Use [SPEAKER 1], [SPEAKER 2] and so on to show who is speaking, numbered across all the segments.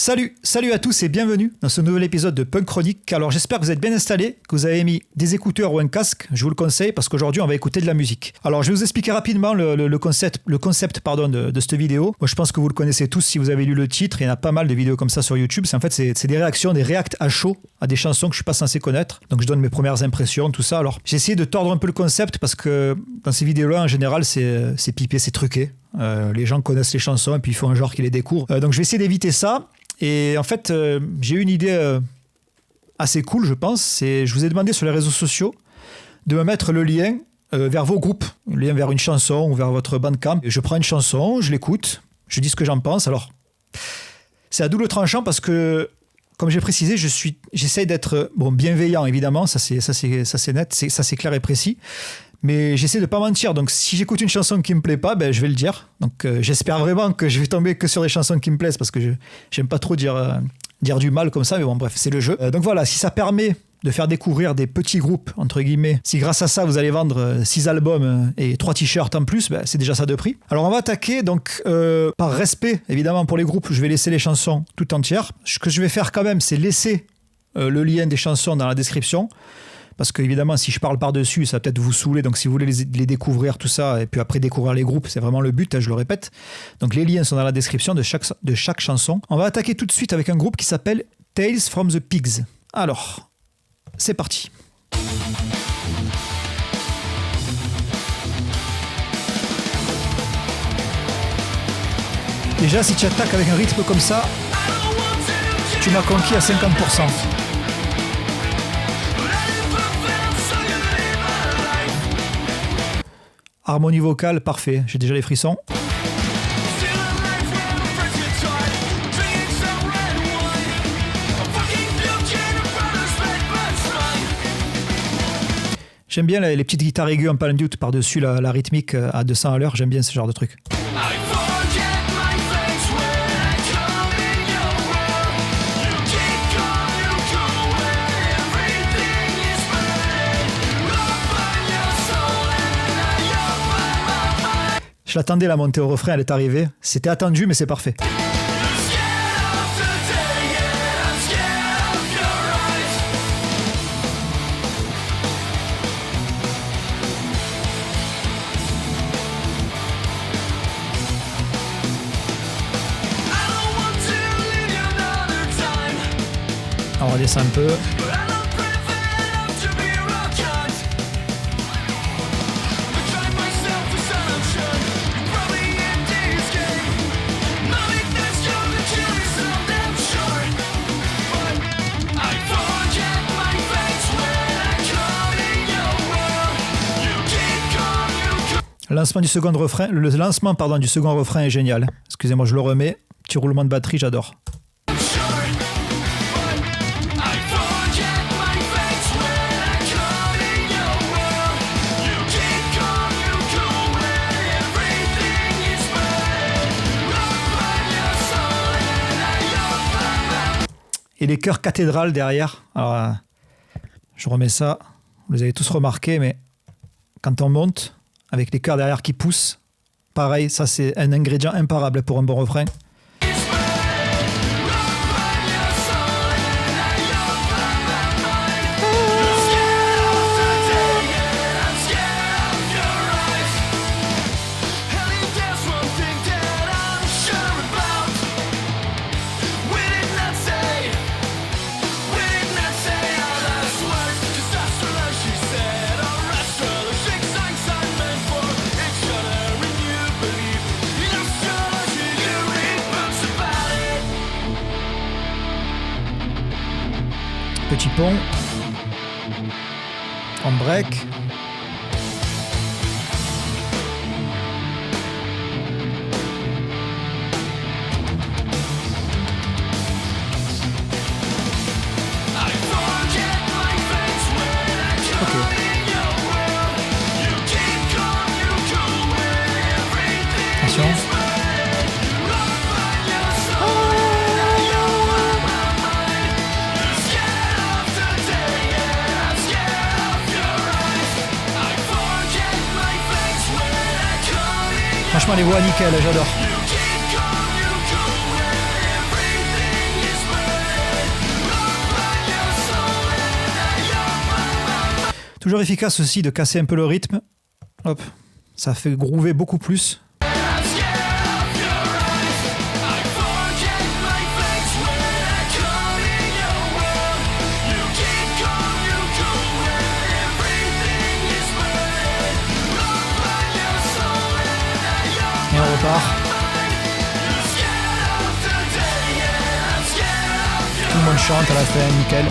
[SPEAKER 1] Salut à tous et bienvenue dans ce nouvel épisode de Punk Chronique. Alors j'espère que vous êtes bien installés, que vous avez mis des écouteurs ou un casque, je vous le conseille parce qu'aujourd'hui on va écouter de la musique. Alors je vais vous expliquer rapidement le concept de cette vidéo. Moi je pense que vous le connaissez tous si vous avez lu le titre, il y en a pas mal de vidéos comme ça sur YouTube. C'est des réactions, des reacts à chaud à des chansons que je suis pas censé connaître. Donc je donne mes premières impressions, tout ça. Alors j'ai essayé de tordre un peu le concept parce que dans ces vidéos-là en général c'est pipé, c'est truqué. Les gens connaissent les chansons et puis ils font un genre qui les découvre. Donc je vais essayer d'éviter ça. Et en fait, j'ai eu une idée assez cool, je pense. Je vous ai demandé sur les réseaux sociaux de me mettre le lien vers vos groupes, le lien vers une chanson ou vers votre Bandcamp. Je prends une chanson, je l'écoute, je dis ce que j'en pense. Alors, c'est à double tranchant parce que, comme j'ai précisé, j'essaye d'être bienveillant, évidemment, ça c'est net, ça c'est clair et précis. Mais j'essaie de pas mentir, donc si j'écoute une chanson qui me plaît pas, je vais le dire. Donc j'espère vraiment que je vais tomber que sur des chansons qui me plaisent parce que j'aime pas trop dire du mal comme ça, mais bon bref, c'est le jeu. Donc voilà, si ça permet de faire découvrir des petits groupes, entre guillemets, si grâce à ça vous allez vendre 6 albums et 3 t-shirts en plus, c'est déjà ça de prix. Alors on va attaquer, donc par respect évidemment pour les groupes, je vais laisser les chansons tout entières. Ce que je vais faire quand même, c'est laisser le lien des chansons dans la description. Parce qu'évidemment, si je parle par-dessus, ça va peut-être vous saouler. Donc, si vous voulez les découvrir, tout ça, et puis après découvrir les groupes, c'est vraiment le but, je le répète. Donc, les liens sont dans la description de chaque chanson. On va attaquer tout de suite avec un groupe qui s'appelle Tales from the Pigs. Alors, c'est parti. Déjà, si tu attaques avec un rythme comme ça, tu m'as conquis à 50%. Harmonie vocale, parfait. J'ai déjà les frissons. J'aime bien les petites guitares aiguës en palm mute par-dessus la rythmique à 200 à l'heure. J'aime bien ce genre de truc. Je l'attendais, la montée au refrain, elle est arrivée. C'était attendu, mais c'est parfait. On redescend un peu. Le lancement du second refrain est génial. Excusez-moi, je le remets. Petit roulement de batterie, j'adore. Et les chœurs cathédrales derrière. Alors, je remets ça. Vous les avez tous remarqué, mais quand on monte, avec les chœurs derrière qui poussent, pareil, ça c'est un ingrédient imparable pour un bon refrain. Petit pont, on break. Attention. Franchement, les voix nickel, j'adore. Toujours efficace aussi de casser un peu le rythme. Hop, ça fait groover beaucoup plus. Et on repart. Tout le monde chante à la fin, nickel.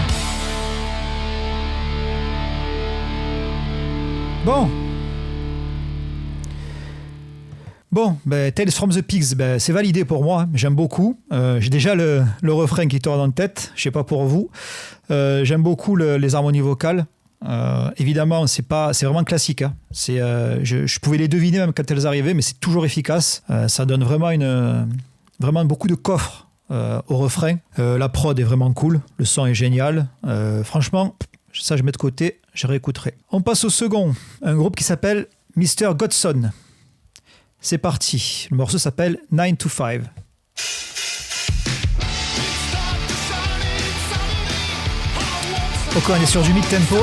[SPEAKER 1] Bon, Tales from the Pigs, c'est validé pour moi, j'aime beaucoup. J'ai déjà le refrain qui tourne en tête, je sais pas pour vous. J'aime beaucoup les harmonies vocales. Évidemment, c'est vraiment classique. Hein. Je pouvais les deviner même quand elles arrivaient, mais c'est toujours efficace. Ça donne vraiment beaucoup de coffre au refrain. La prod est vraiment cool, le son est génial. Franchement, ça je mets de côté, je réécouterai. On passe au second, un groupe qui s'appelle Mr. Godson. C'est parti, le morceau s'appelle 9 to 5. Ok, on est sur du mid-tempo.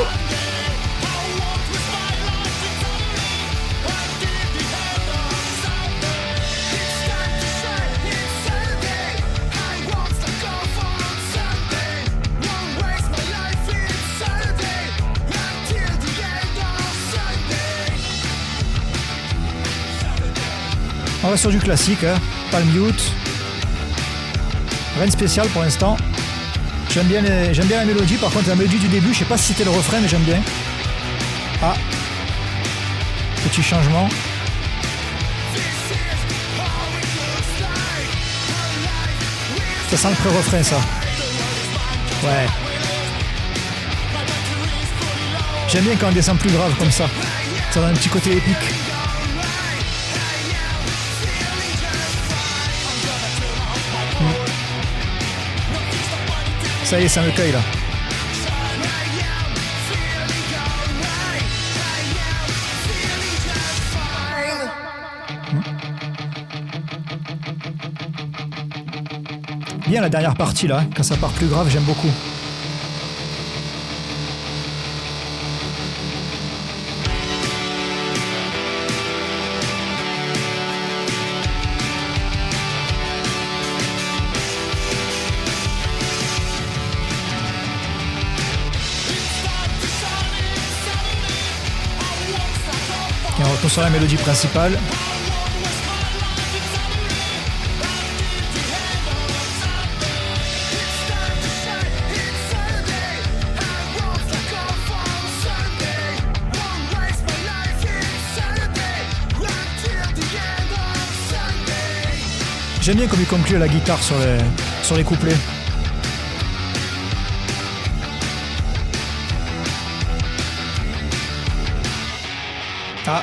[SPEAKER 1] On va sur du classique, hein. Pas le mute. Rien de spécial pour l'instant. J'aime bien la mélodie, par contre la mélodie du début, je sais pas si c'était le refrain, mais j'aime bien. Ah, petit changement. Ça sent le pré-refrain, ça. Ouais. J'aime bien quand on descend plus grave comme ça. Ça donne un petit côté épique. Ça y est, ça me cueille là. Bien la dernière partie là, quand ça part plus grave, j'aime beaucoup. Et on retourne sur la mélodie principale. J'aime bien comme il conclut la guitare sur les couplets. Ah.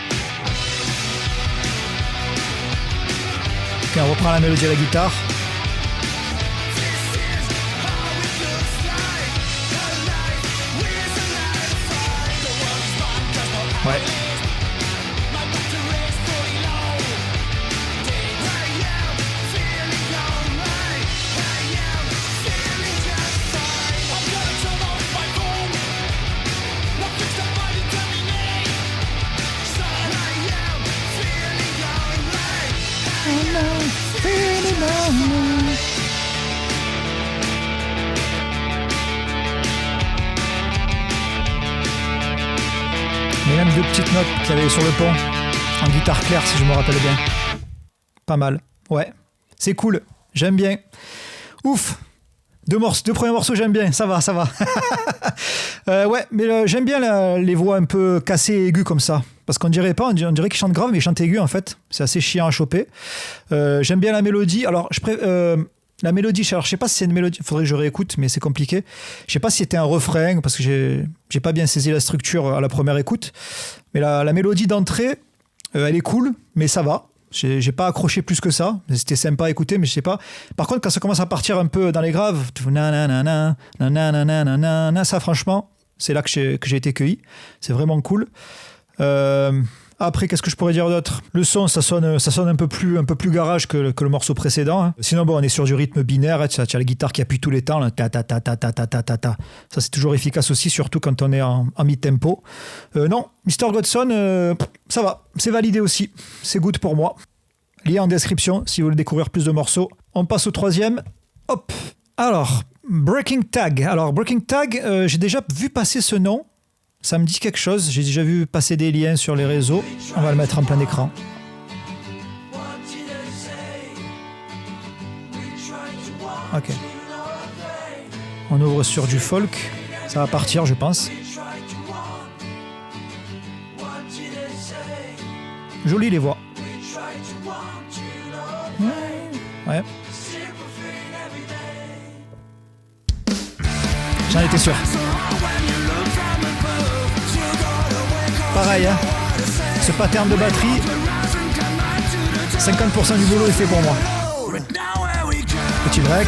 [SPEAKER 1] Ok, on reprend la mélodie à la guitare. Ouais. Mais même deux petites notes qu'il y avait sur le pont, en guitare claire si je me rappelle bien. Pas mal, ouais. C'est cool, j'aime bien. Ouf, deux premiers morceaux, j'aime bien, ça va. Ouais, mais j'aime bien les voix un peu cassées et aiguës comme ça. Parce qu'on dirait pas, on dirait qu'ils chantent grave, mais ils chantent aigu en fait. C'est assez chiant à choper. J'aime bien la mélodie. Alors, la mélodie, alors, je sais pas si c'est une mélodie, il faudrait que je réécoute, mais c'est compliqué. Je sais pas si c'était un refrain, parce que j'ai pas bien saisi la structure à la première écoute. Mais la mélodie d'entrée, elle est cool, mais ça va. J'ai pas accroché plus que ça. C'était sympa à écouter, mais je sais pas. Par contre, quand ça commence à partir un peu dans les graves, ça franchement, c'est là que j'ai été cueilli. C'est vraiment cool. Après, qu'est-ce que je pourrais dire d'autre? Le son, ça sonne un peu plus garage que le morceau précédent. Hein. Sinon, bon, on est sur du rythme binaire. Hein. Tu as la guitare qui appuie tout les temps. Là. Ta, ta, ta, ta, ta, ta, ta, ta, ta. Ça, c'est toujours efficace aussi, surtout quand on est en mi-tempo. Non, Mr. Godson, ça va. C'est validé aussi. C'est good pour moi. Lien en description si vous voulez découvrir plus de morceaux. On passe au troisième. Hop. Alors, Breaking Tag. Alors, Breaking Tag, j'ai déjà vu passer ce nom. Ça me dit quelque chose. J'ai déjà vu passer des liens sur les réseaux. On va le mettre en plein écran. Ok. On ouvre sur du folk. Ça va partir, je pense. Joli les voix. Ouais. J'en étais sûr. Pareil, hein. Ce pattern de batterie, 50% du boulot est fait pour moi. Petit break.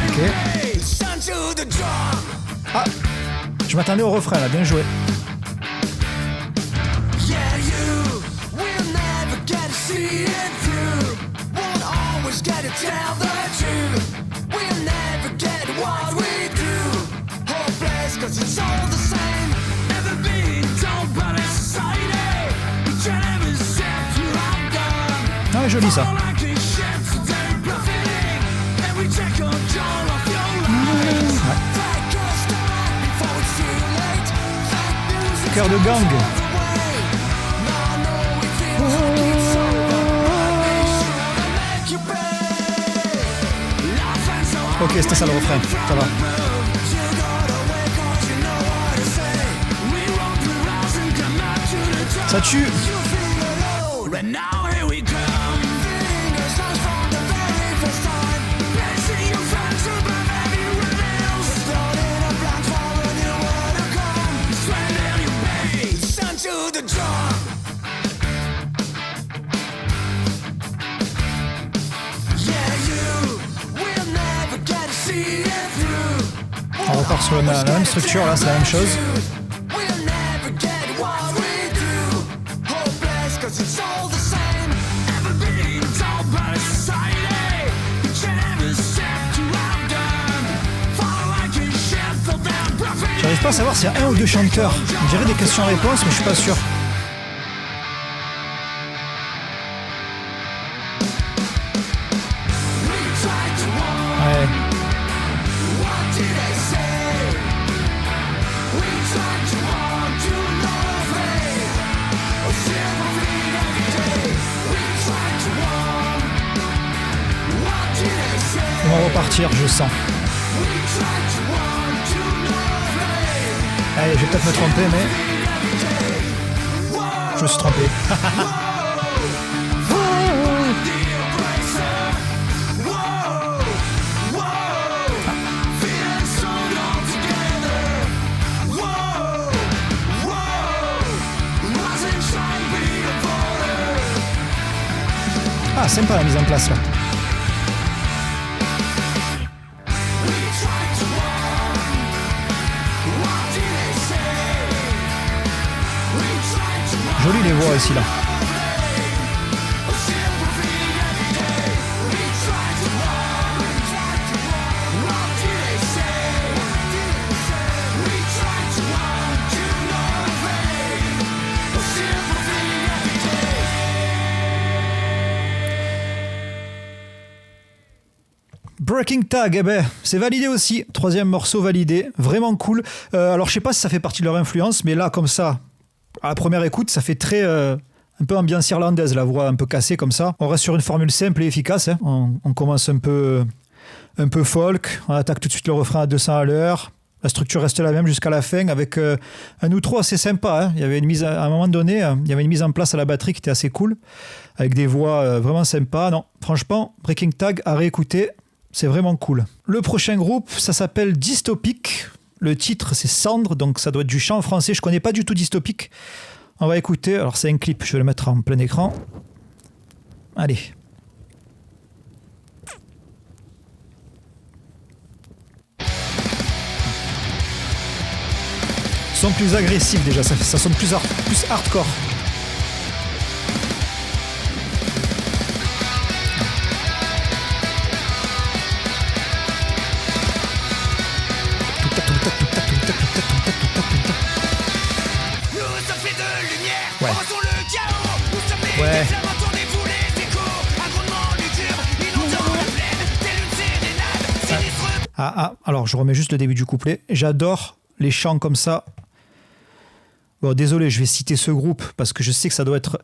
[SPEAKER 1] Ok. Ah, je m'attendais au refrain là, bien joué. Ah, joli ça. Cœur de gang. Ok, c'était ça le refrain, ça va. Ça tue. On repart sur la même structure, là c'est la même chose. J'arrive pas à savoir s'il y a un ou deux chanteurs. On dirait des questions-réponses, mais je suis pas sûr. Ouais. On va repartir, je sens. Allez, je vais peut-être me tromper, mais je me suis trompé. Ah, sympa la mise en place là. Joli les voix ici là. Breaking Tag, eh ben, c'est validé aussi. Troisième morceau validé, vraiment cool. Alors je sais pas si ça fait partie de leur influence, mais là comme ça, à la première écoute, ça fait très un peu ambiance irlandaise, la voix un peu cassée comme ça. On reste sur une formule simple et efficace. Hein. On commence un peu folk, on attaque tout de suite le refrain à 200 à l'heure. La structure reste la même jusqu'à la fin avec un outro assez sympa. Hein. Il y avait à un moment donné, il y avait une mise en place à la batterie qui était assez cool, avec des voix vraiment sympas. Non, franchement, Breaking Tag à réécouter, c'est vraiment cool. Le prochain groupe, ça s'appelle Dystopic. Le titre, c'est Cendre, donc ça doit être du chant en français. Je connais pas du tout Dystopic. On va écouter. Alors, c'est un clip, je vais le mettre en plein écran. Allez. Son plus agressif déjà, ça sonne plus hardcore. Ouais. Ouais. Alors je remets juste le début du couplet. J'adore les chants comme ça. Bon, désolé, je vais citer ce groupe parce que je sais que ça doit être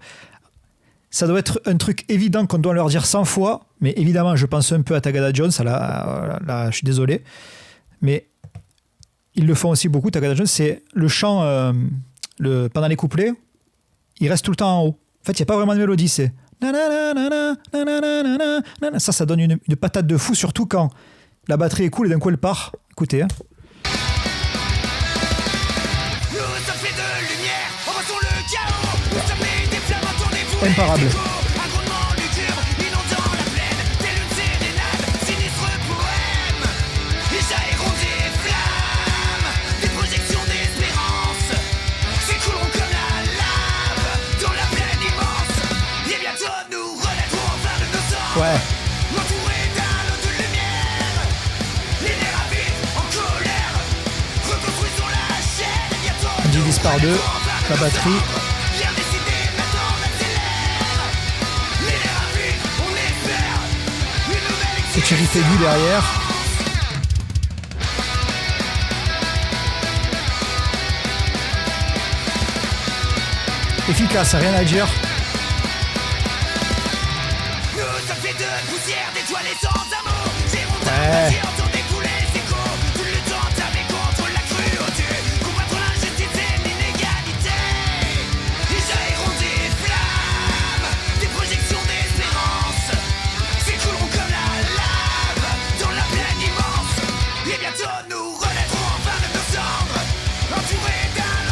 [SPEAKER 1] un truc évident qu'on doit leur dire 100 fois, mais évidemment, je pense un peu à Tagada Jones, là, je suis désolé, mais ils le font aussi beaucoup, Tagada Jones, c'est le chant, pendant les couplets, il reste tout le temps en haut. En fait, il n'y a pas vraiment de mélodie, c'est... Ça donne une patate de fou, surtout quand la batterie est cool et d'un coup elle part. Écoutez, hein. Imparable. Ouais. On divise par deux la batterie. Petit riff aigu derrière. Efficace, rien à dire. Ouais.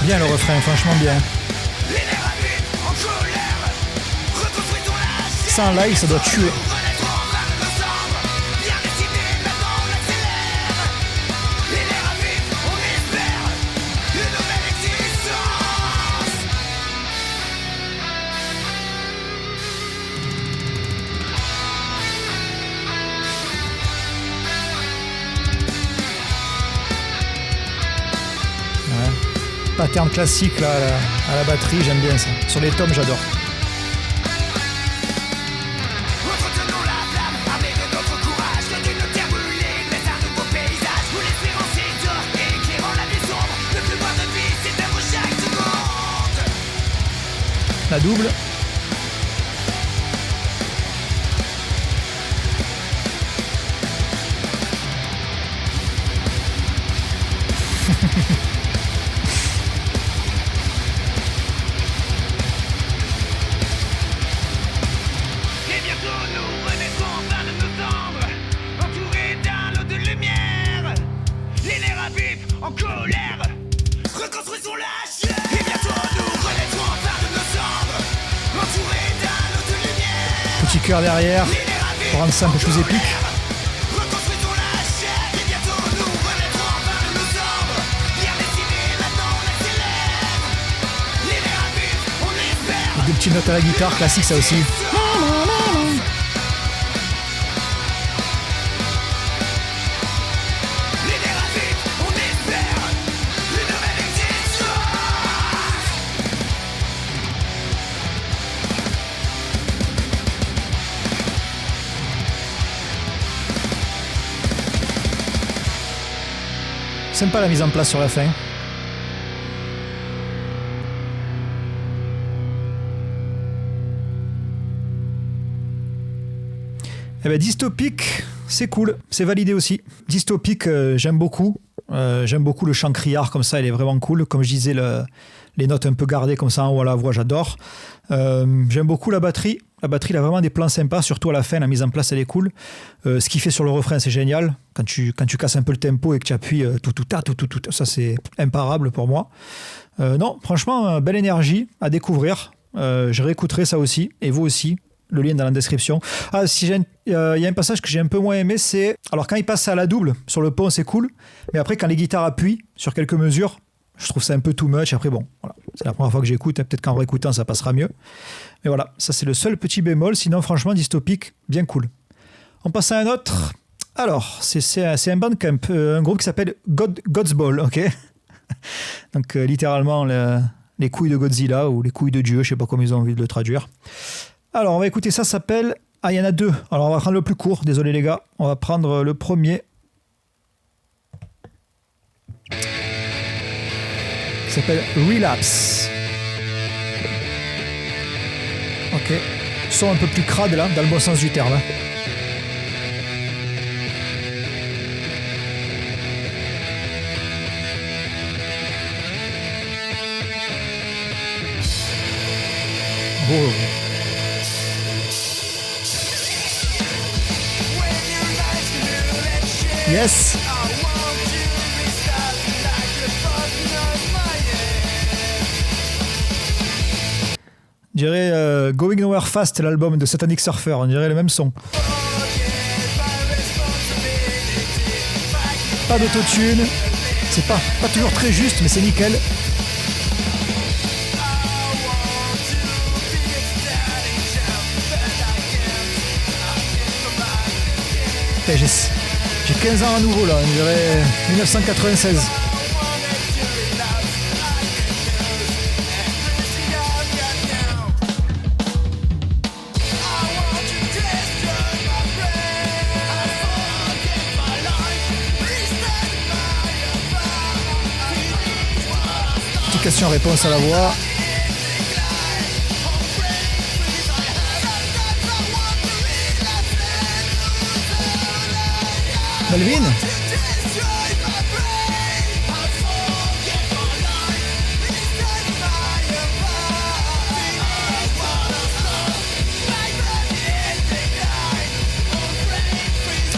[SPEAKER 1] Bien le refrain, franchement bien. Ça en live, ça doit tuer. Pattern classique là, à la batterie, j'aime bien ça. Sur les tomes, j'adore. La double. Petit cœur derrière pour rendre ça un peu plus épique. Et des petites notes à la guitare, classique ça aussi. Sympa la mise en place sur la fin. Eh ben, dystopique, c'est cool, c'est validé aussi. Dystopique, j'aime beaucoup. J'aime beaucoup le chant criard comme ça, il est vraiment cool. Comme je disais, les notes un peu gardées comme ça en haut à la voix, j'adore. J'aime beaucoup la batterie. La batterie, il a vraiment des plans sympas, surtout à la fin, la mise en place, elle est cool. Ce qu'il fait sur le refrain, c'est génial. Quand tu casses un peu le tempo et que tu appuies tout, ça c'est imparable pour moi. Non, franchement, belle énergie à découvrir. Je réécouterai ça aussi, et vous aussi. Le lien dans la description. Ah, si il y a un passage que j'ai un peu moins aimé, c'est... Alors quand il passe à la double, sur le pont, c'est cool. Mais après, quand les guitares appuient sur quelques mesures, Je trouve ça un peu too much. Après, bon, voilà. C'est la première fois que j'écoute. Hein. Peut-être qu'en réécoutant, ça passera mieux. Mais voilà, ça c'est le seul petit bémol. Sinon, franchement, Dystopic, bien cool. On passe à un autre. Alors, c'est un bandcamp, un groupe qui s'appelle God's Ball, ok. Donc, littéralement, les couilles de Godzilla ou les couilles de Dieu, je sais pas comment ils ont envie de le traduire. Alors, on va écouter ça, s'appelle... Ah, il y en a deux. Alors, on va prendre le plus court, désolé les gars. On va prendre le premier. Il s'appelle Relapse. Ok. Son un peu plus crade là, dans le bon sens du terme. Hein. Oh. Yes. On dirait Going Nowhere Fast, l'album de Satanic Surfer, on dirait le même son. Pas d'autotune, c'est pas toujours très juste, mais c'est nickel. Et j'ai 15 ans à nouveau là, on dirait 1996. Question-réponse à la voix. Melvin.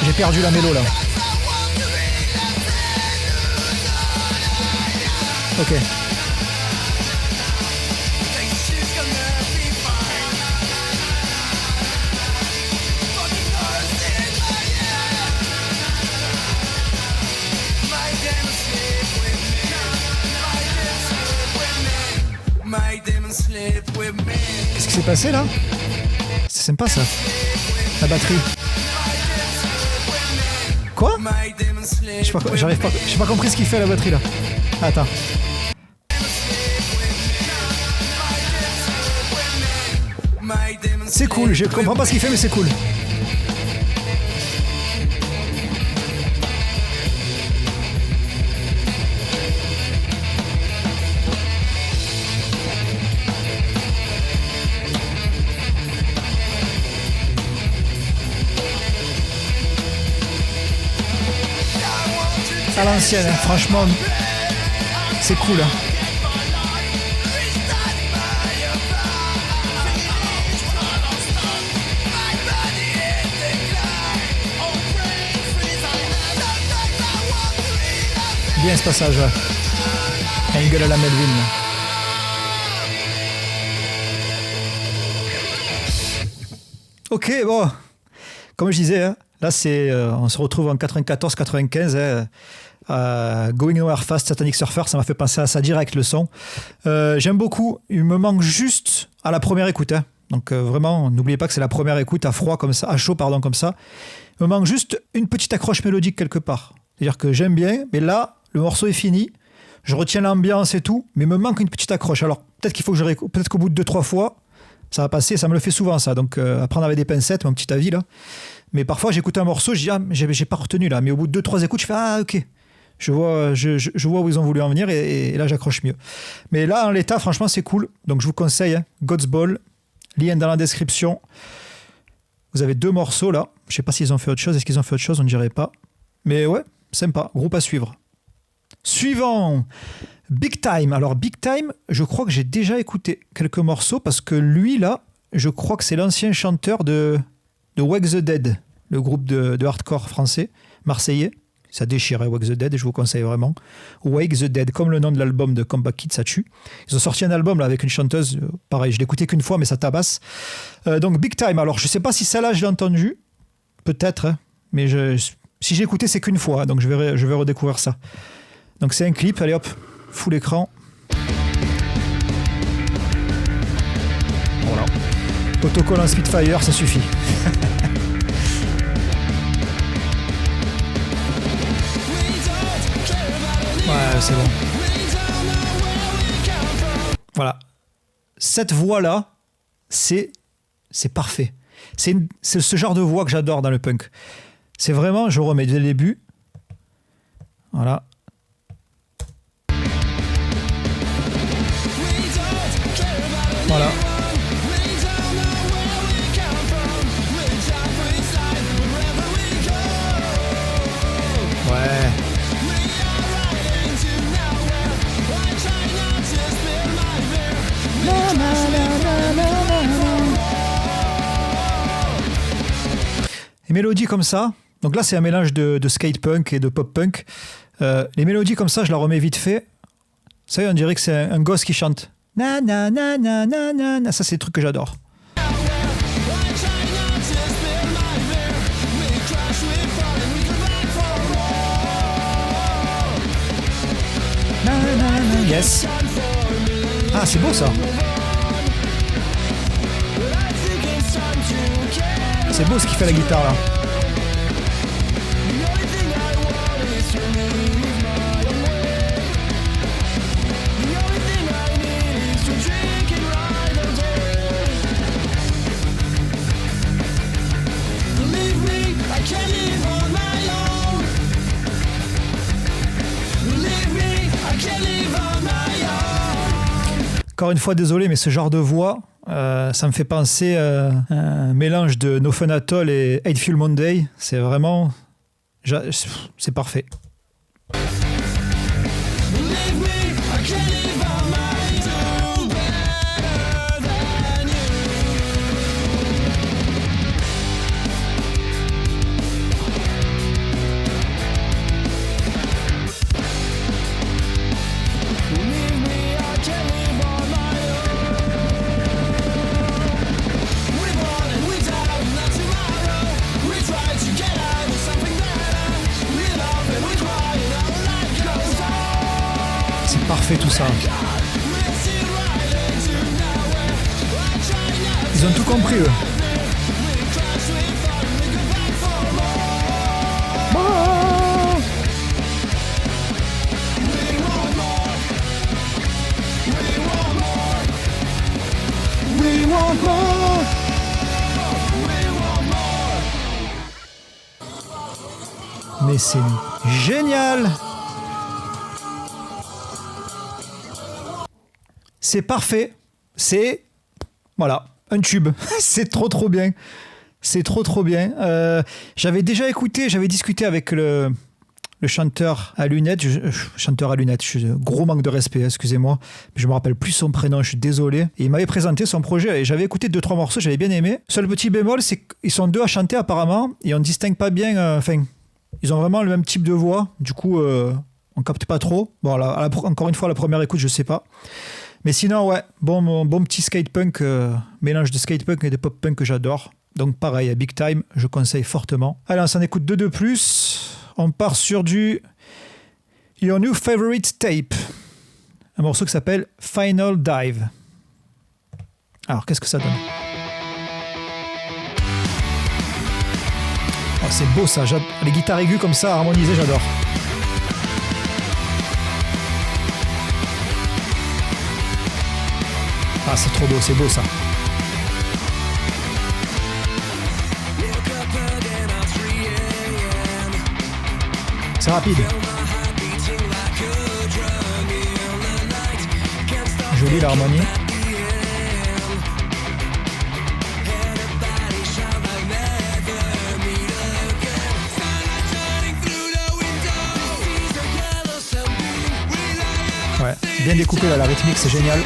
[SPEAKER 1] J'ai perdu la mélo là. Ok. Qu'est-ce qui s'est passé là? C'est sympa ça. La batterie. Quoi? J'ai pas compris ce qu'il fait la batterie là. Attends. C'est cool, je comprends pas ce qu'il fait mais c'est cool. À l'ancienne, hein. Franchement, c'est cool. Hein. Bien ce passage, ouais. Une gueule à la Melvin. Ok, bon, comme je disais, hein, là c'est, on se retrouve en 94-95. Hein, Going Nowhere Fast, Satanic Surfer, ça m'a fait penser à ça direct le son. J'aime beaucoup, il me manque juste à la première écoute. Hein. Donc vraiment, n'oubliez pas que c'est la première écoute à froid comme ça, à chaud pardon comme ça. Il me manque juste une petite accroche mélodique quelque part. C'est-à-dire que j'aime bien, mais là, le morceau est fini. Je retiens l'ambiance et tout, mais il me manque une petite accroche. Alors peut-être qu'il faut que je peut-être qu'au bout de 2-3 fois, ça va passer. Ça me le fait souvent ça. Donc à prendre avec des pincettes, mon petit avis là. Mais parfois j'écoute un morceau, je dis ah j'ai pas retenu là. Mais au bout de 2-3 écoutes, je fais ah ok. Je vois où ils ont voulu en venir et là j'accroche mieux. Mais là en l'état, franchement c'est cool. Donc je vous conseille hein, God's Ball, lien dans la description. Vous avez 2 morceaux là. Je sais pas s'ils ont fait autre chose. Est-ce qu'ils ont fait autre chose? On ne dirait pas. Mais ouais, sympa. Groupe à suivre. Suivant, Big Time. Alors Big Time, je crois que j'ai déjà écouté quelques morceaux parce que lui là, je crois que c'est l'ancien chanteur de Wake the Dead, le groupe de hardcore français, marseillais. Ça déchirait Wake the Dead, je vous conseille vraiment. Wake the Dead, comme le nom de l'album de Comeback Kid, ça tue. Ils ont sorti un album là avec une chanteuse, pareil, je l'ai écouté qu'une fois, mais ça tabasse. Donc Big Time, alors je sais pas si celle-là je l'ai entendue, peut-être, hein, mais si j'ai écouté, c'est qu'une fois, donc je vais redécouvrir ça. Donc c'est un clip, allez hop, full écran. Voilà. Autocollant Spitfire, ça suffit. Ouais, c'est bon. Voilà. Cette voix-là, c'est parfait. C'est ce genre de voix que j'adore dans le punk. C'est vraiment, je remets dès le début. Voilà. Voilà. Ouais. Les mélodies comme ça, donc là c'est un mélange de skate punk et de pop punk. Les mélodies comme ça, je la remets vite fait. Ça y est, on dirait que c'est un gosse qui chante. Na na na na na na na. Ça c'est des trucs que j'adore. Na, na, na. Yes. Ah, c'est beau ça. C'est beau ce qu'il fait la guitare là. Encore une fois, désolé, mais ce genre de voix, ça me fait penser à un mélange de No Fun At All et Hateful Monday. C'est vraiment... c'est parfait. Parfait tout ça. Ils ont tout compris eux. Mais c'est génial. C'est parfait. C'est... Voilà, un tube. C'est trop bien. C'est trop bien. J'avais déjà écouté, j'avais discuté avec le chanteur à lunettes. Chanteur à lunettes, gros manque de respect, excusez-moi. Je me rappelle plus son prénom, je suis désolé. Et il m'avait présenté son projet et j'avais écouté 2-3 morceaux, j'avais bien aimé. Seul petit bémol, c'est qu'ils sont deux à chanter apparemment et on ne distingue pas bien... Enfin, ils ont vraiment le même type de voix. Du coup, on capte pas trop. Bon, là, encore une fois, la première écoute, je sais pas. Mais sinon, ouais, bon petit skatepunk, mélange de skatepunk et de pop-punk que j'adore. Donc pareil, à Big Time, je conseille fortement. Allez, on s'en écoute deux de plus. On part sur du Your New Favorite Tape. Un morceau qui s'appelle Final Dive. Alors, qu'est-ce que ça donne ? Oh, c'est beau ça, les guitares aiguës comme ça, harmonisées, j'adore. Ah, c'est trop beau, c'est beau ça. C'est rapide. Jolie l'harmonie. Ouais, bien découpé là, la rythmique, c'est génial.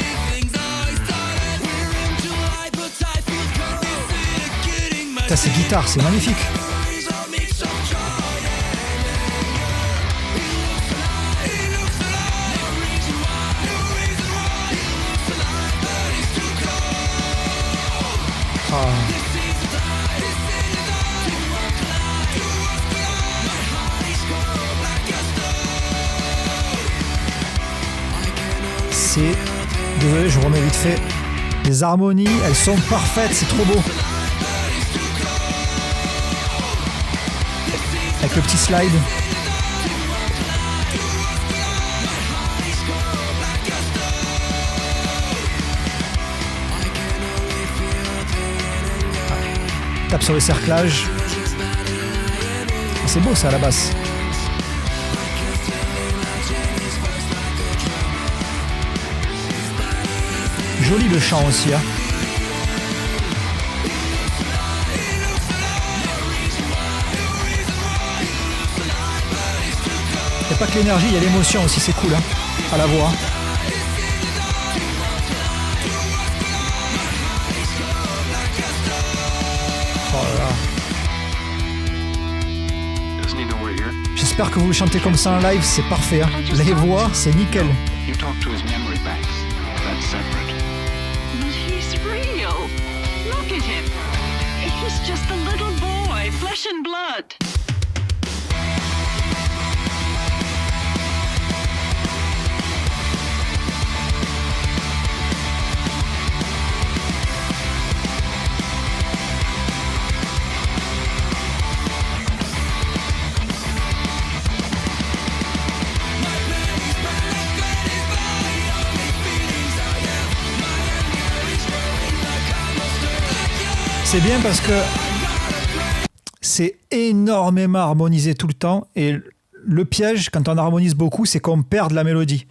[SPEAKER 1] Putain, ces guitares, c'est magnifique. Ah. remets vite fait. Les harmonies, elles sont parfaites, c'est trop beau. Avec le petit slide. Tape sur le cerclage. C'est beau ça à la basse. Joli le chant aussi. Hein. Il n'y a pas que l'énergie, il y a l'émotion aussi, c'est cool hein, à la voix. Oh là là. J'espère que vous le chantez comme ça en live, c'est parfait. Hein. Les voix, c'est nickel.
[SPEAKER 2] He's just a little boy, flesh and blood.
[SPEAKER 1] C'est bien parce que c'est énormément harmonisé tout le temps et le piège quand on harmonise beaucoup c'est qu'on perd la mélodie.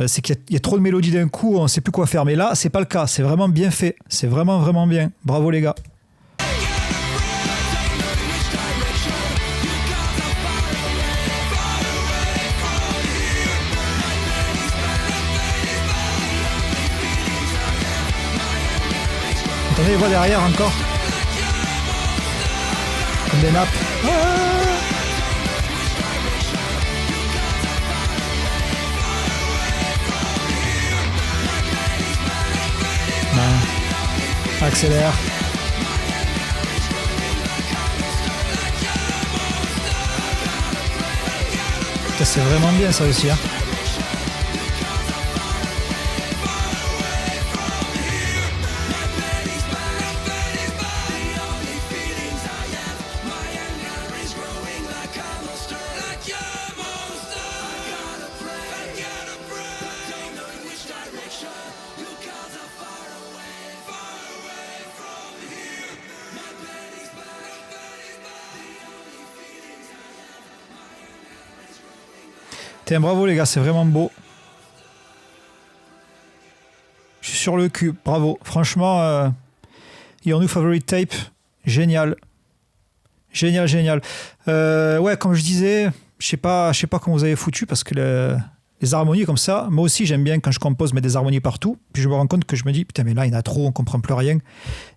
[SPEAKER 1] C'est qu'il y a trop de mélodies d'un coup, on ne sait plus quoi faire. Mais là, c'est pas le cas, c'est vraiment bien fait. C'est vraiment, vraiment bien. Bravo les gars. Entendez les voix derrière encore. Comme des nappes. Accélère. C'est vraiment bien ça aussi. Hein. Bravo les gars, c'est vraiment beau. Je suis sur le cul, bravo. Franchement, Your New Favorite Tape, génial. Génial, génial. Ouais, comme je disais, je sais pas comment vous avez foutu parce que les harmonies comme ça, moi aussi j'aime bien quand je compose mettre des harmonies partout. Puis je me rends compte que je me dis, putain mais là il y en a trop, on comprend plus rien.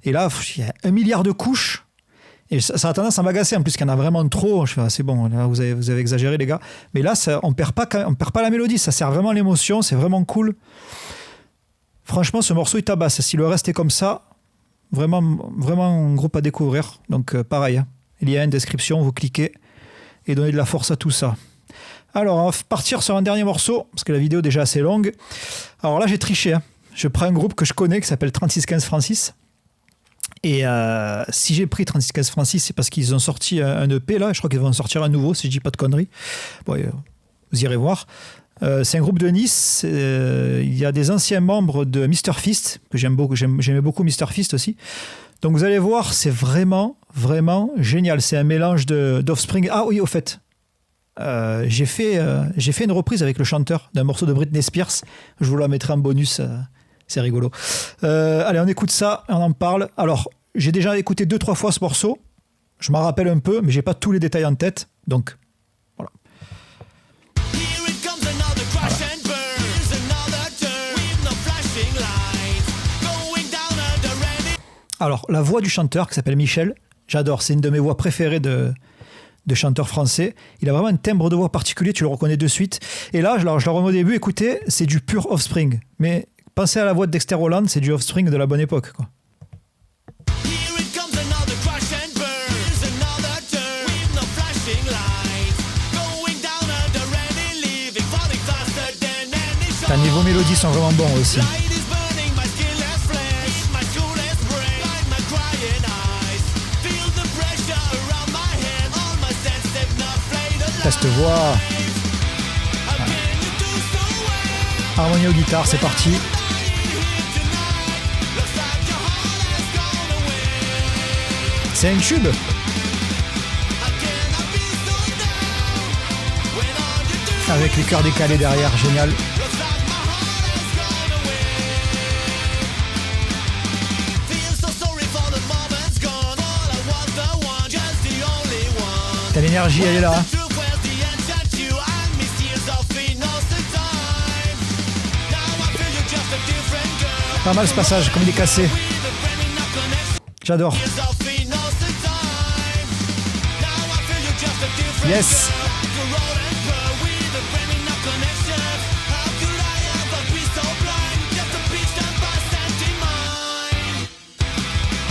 [SPEAKER 1] Et là, il y a 1 milliard de couches. Et ça a tendance à m'agacer, en plus qu'il y en a vraiment trop. Je fais, ah, c'est bon, là, vous avez exagéré les gars. Mais là, on perd pas la mélodie, ça sert vraiment à l'émotion, c'est vraiment cool. Franchement, ce morceau il tabasse. Si le reste est comme ça, vraiment, vraiment un groupe à découvrir. Donc pareil, hein. Il y a une description, vous cliquez et donnez de la force à tout ça. Alors, on va partir sur un dernier morceau, parce que la vidéo est déjà assez longue. Alors là, j'ai triché. Hein. Je prends un groupe que je connais qui s'appelle 3615 Francis. Et si j'ai pris 3615 Francis, c'est parce qu'ils ont sorti un EP là. Je crois qu'ils vont en sortir un nouveau, si je dis pas de conneries. Bon, vous irez voir. C'est un groupe de Nice. Il y a des anciens membres de Mr Fist, que j'aime beaucoup. J'aimais beaucoup Mr Fist aussi. Donc vous allez voir, c'est vraiment, vraiment génial. C'est un mélange d'Offspring. Ah oui, au fait, j'ai fait une reprise avec le chanteur d'un morceau de Britney Spears. Je vous la mettrai en bonus. C'est rigolo. Allez, on écoute ça, on en parle. Alors, j'ai déjà écouté 2-3 fois ce morceau. Je m'en rappelle un peu, mais j'ai pas tous les détails en tête. Donc, voilà. Alors, la voix du chanteur, qui s'appelle Michel, j'adore. C'est une de mes voix préférées de chanteur français. Il a vraiment un timbre de voix particulier, tu le reconnais de suite. Et là, je le remets au début, écoutez, c'est du pur Offspring. Mais pensez à la voix de Dexter Holland, c'est du Offspring de la bonne époque, quoi. Niveau mélodies sont vraiment bons aussi. cette voix. Harmonie aux guitares, c'est parti. C'est un tube. Avec les chœurs décalés derrière, génial. T'as l'énergie, elle est là. Hein. Pas mal ce passage, comme il est cassé. J'adore. Yes.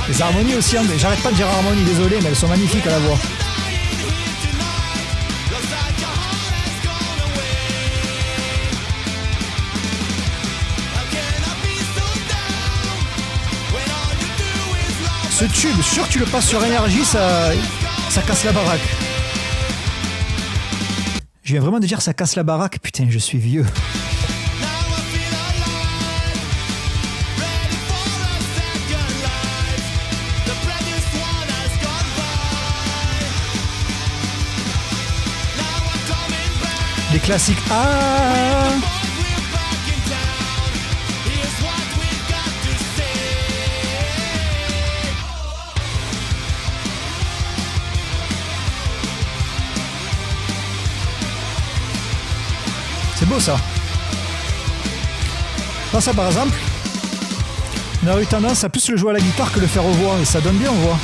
[SPEAKER 1] Les harmonies aussi, hein. J'arrête pas de dire harmonie, désolé, mais elles sont magnifiques à la voix. Ce tube, sûr que tu le passes sur énergie, ça casse la baraque. Je viens vraiment de dire ça casse la baraque. Putain, je suis vieux. Les classiques. Ah! C'est beau ça. Ça par exemple, on a eu tendance à plus le jouer à la guitare que le faire aux voix et ça donne bien aux voix.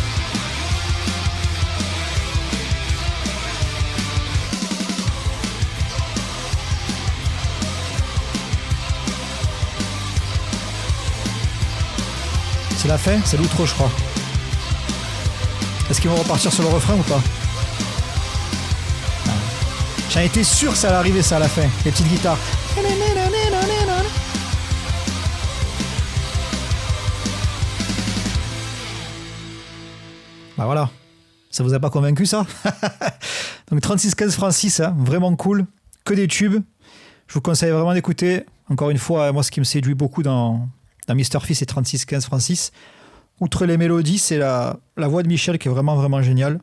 [SPEAKER 1] C'est la fin, c'est l'outro je crois. Est-ce qu'ils vont repartir sur le refrain ou pas? J'en étais sûr que ça allait arriver ça à la fin, les petites guitares. Bah voilà, ça vous a pas convaincu ça? Donc 3615 Francis, hein, vraiment cool, que des tubes. Je vous conseille vraiment d'écouter. Encore une fois, moi ce qui me séduit beaucoup dans Mr. Fist et 3615 Francis, outre les mélodies, c'est la voix de Michel qui est vraiment vraiment géniale.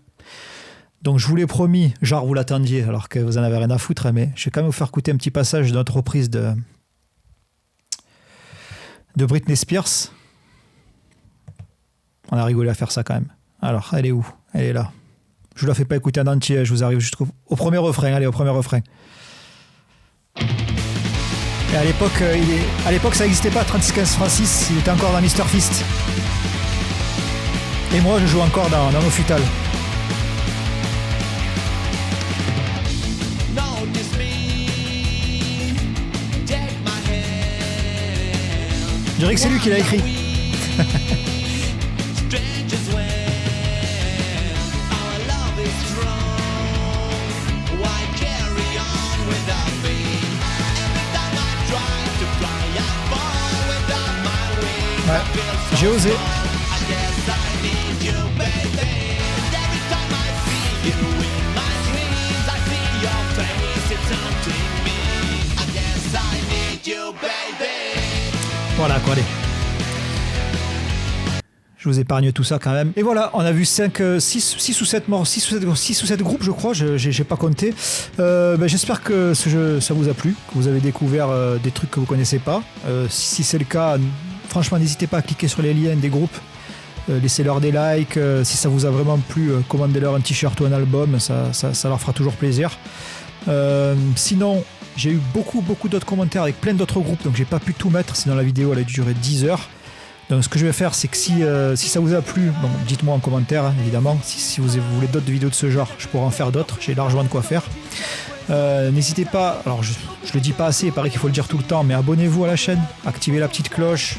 [SPEAKER 1] Donc je vous l'ai promis, genre vous l'attendiez alors que vous en avez rien à foutre, mais je vais quand même vous faire écouter un petit passage de notre reprise de Britney Spears. On a rigolé à faire ça quand même. Alors, elle est où? Elle est là. Je vous la fais pas écouter en entier, je vous arrive juste au premier refrain. Allez, au premier refrain. Et à l'époque, ça n'existait pas, 3615 Francis, il était encore dans Mr. Fist. Et moi, je joue encore dans No Futal. Je dirais que c'est lui qui l'a écrit. Ouais, j'ai osé. Voilà quoi, allez. Je vous épargne tout ça quand même. Et voilà, on a vu 6 ou 7 morts, 6 ou 7 groupes je crois, j'ai pas compté. J'espère que ce jeu, ça vous a plu, que vous avez découvert des trucs que vous connaissez pas. Si c'est le cas, franchement n'hésitez pas à cliquer sur les liens des groupes, laissez-leur des likes, si ça vous a vraiment plu, commandez-leur un t-shirt ou un album, ça leur fera toujours plaisir. Sinon, j'ai eu beaucoup d'autres commentaires avec plein d'autres groupes, donc j'ai pas pu tout mettre, sinon la vidéo elle a duré 10 heures. Donc ce que je vais faire, c'est que si ça vous a plu, donc dites-moi en commentaire, hein, évidemment. Si vous voulez d'autres vidéos de ce genre, je pourrais en faire d'autres, j'ai largement de quoi faire. N'hésitez pas, alors je le dis pas assez, il paraît qu'il faut le dire tout le temps, mais abonnez-vous à la chaîne, activez la petite cloche,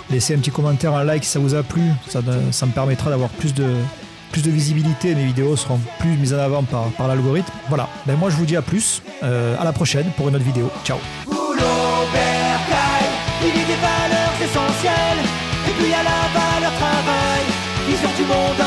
[SPEAKER 1] laissez un petit commentaire, un like si ça vous a plu, ça me permettra d'avoir plus de visibilité, mes vidéos seront plus mises en avant par l'algorithme. Voilà, moi je vous dis à plus, à la prochaine pour une autre vidéo, ciao. Il y a des valeurs essentielles, et puis il y a la valeur travail, vision du monde